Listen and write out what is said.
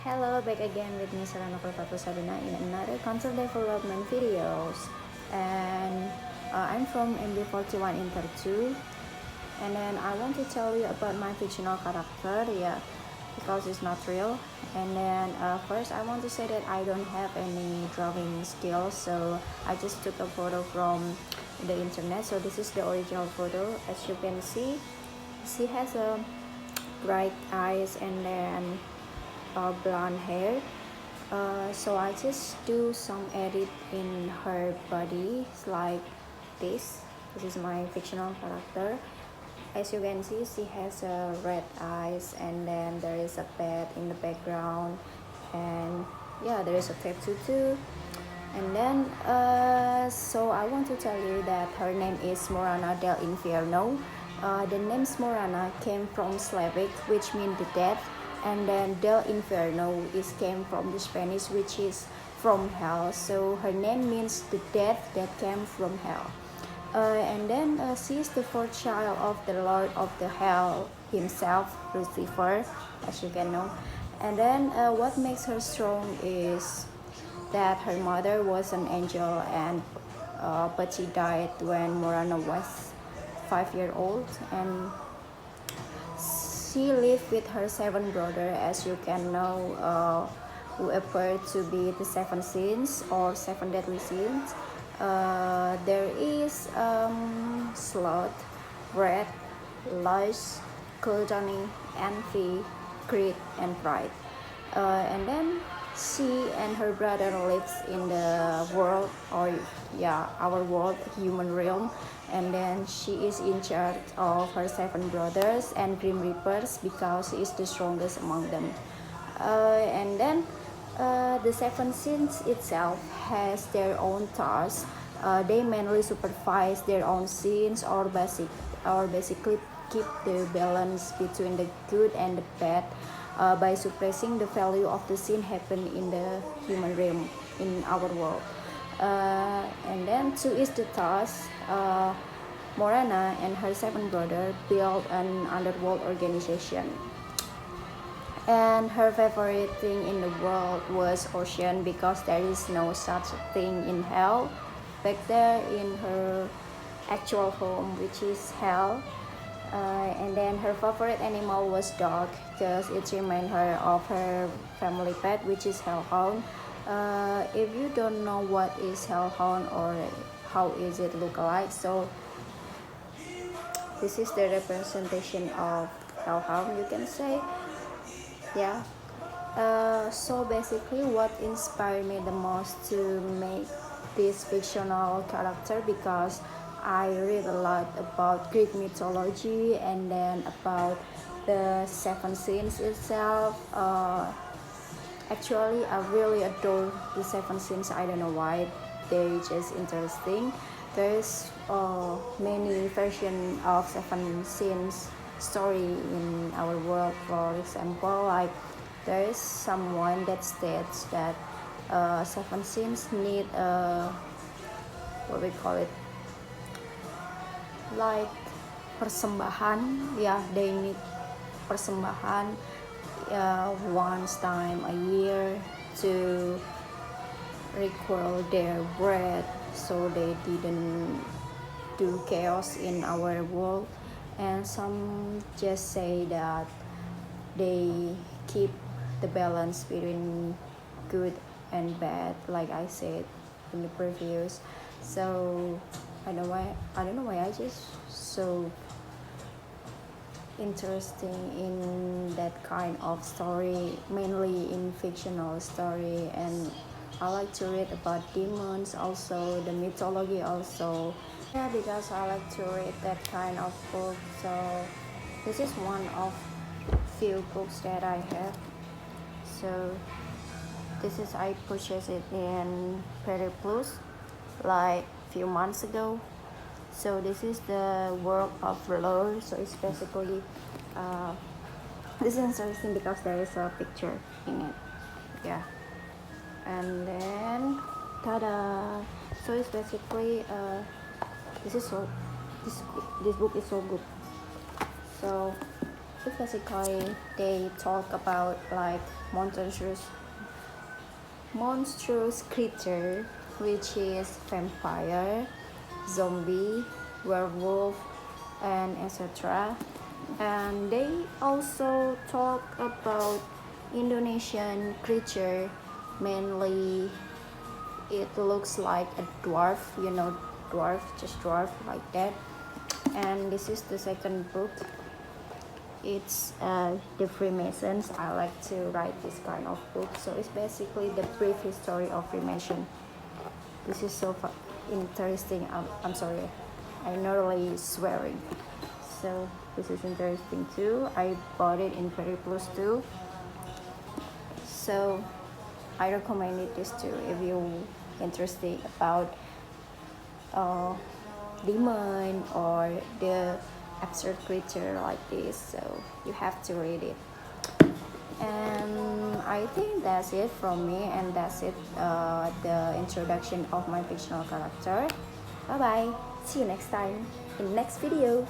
Hello, back again with me Serrano Kholifatul Sabrina in another content development videos. And I'm from MB41 Inter 2. And then I want to tell you about my fictional character, yeah, because it's not real. And then first I want to say that I don't have any drawing skills, so I just took a photo from the internet. So this is the original photo. As you can see, she has a bright eyes and then blonde hair. So I just do some edit in her body like this. This is my fictional character. As you can see, she has red eyes, and then there is a bed in the background, and yeah, there is a tattoo too. And then so I want to tell you that her name is Morana del Infierno. The name Morana came from Slavic, which means the dead, and then del Infierno is came from the Spanish, which is from hell. So her name means the dead that came from hell. And then she is the fourth child of the Lord of the Hell himself, Lucifer, as you can know. And then what makes her strong is that her mother was an angel, and but she died when Morana was 5 years old, and she lived with her seven brothers, as you can know, who appear to be the seven sins or seven deadly sins. There is sloth, wrath, lust, gluttony, envy, greed, and pride. And then she and her brother lives in the world, or yeah, our world, human realm. And then she is in charge of her seven brothers and grim reapers because she is the strongest among them. And then the seven sins itself has their own tasks. They mainly supervise their own sins, or basically keep the balance between the good and the bad by suppressing the value of the sin happen in the human realm in our world. And then to ease the task, Morana and her seven brothers built an underworld organization. And her favorite thing in the world was ocean, because there is no such thing in hell. Back there in her actual home, which is hell. And then her favorite animal was dog, because it reminds her of her family pet, which is hellhound. If you don't know what is hellhound or how is it look like, so this is the representation of hellhound, you can say. Yeah. So basically what inspired me the most to make this fictional character, because I read a lot about Greek mythology and then about the seven sins itself. Actually, I really adore the seven sins. I don't know why, they're just interesting. There's many versions of seven sins story in our world. For example, like there is someone that states that seven sins need what we call it, like persembahan. Yeah, they need persembahan once time a year to recall their bread, so they didn't do chaos in our world. And some just say that they keep the balance between good and bad, like I said in the previous. So I don't know why I just so interesting in that kind of story, mainly in fictional story. And I like to read about demons also, the mythology also. Yeah, because I like to read that kind of book. So this is one of few books that I have. So this is, I purchased it in Perry Plus like few months ago. So this is the work of lore. So it's basically this is interesting because there is a picture in it. Yeah. And then tada! So it's basically this book is so good. So basically they talk about like monstrous creature, which is vampire, zombie, werewolf, and etc. And they also talk about Indonesian creature, mainly it looks like a dwarf, dwarf, just dwarf like that. And this is the second book. It's the Freemasons. I like to write this kind of book, so it's basically the brief history of Freemason. This is so interesting. I'm sorry, I'm nearly swearing. So this is interesting too. I bought it in Very Plus too, so I recommend this too if you interested about demon or the absurd creature like this, so you have to read it. And I think that's it from me, and that's it, the introduction of my fictional character. Bye bye, see you next time in next video.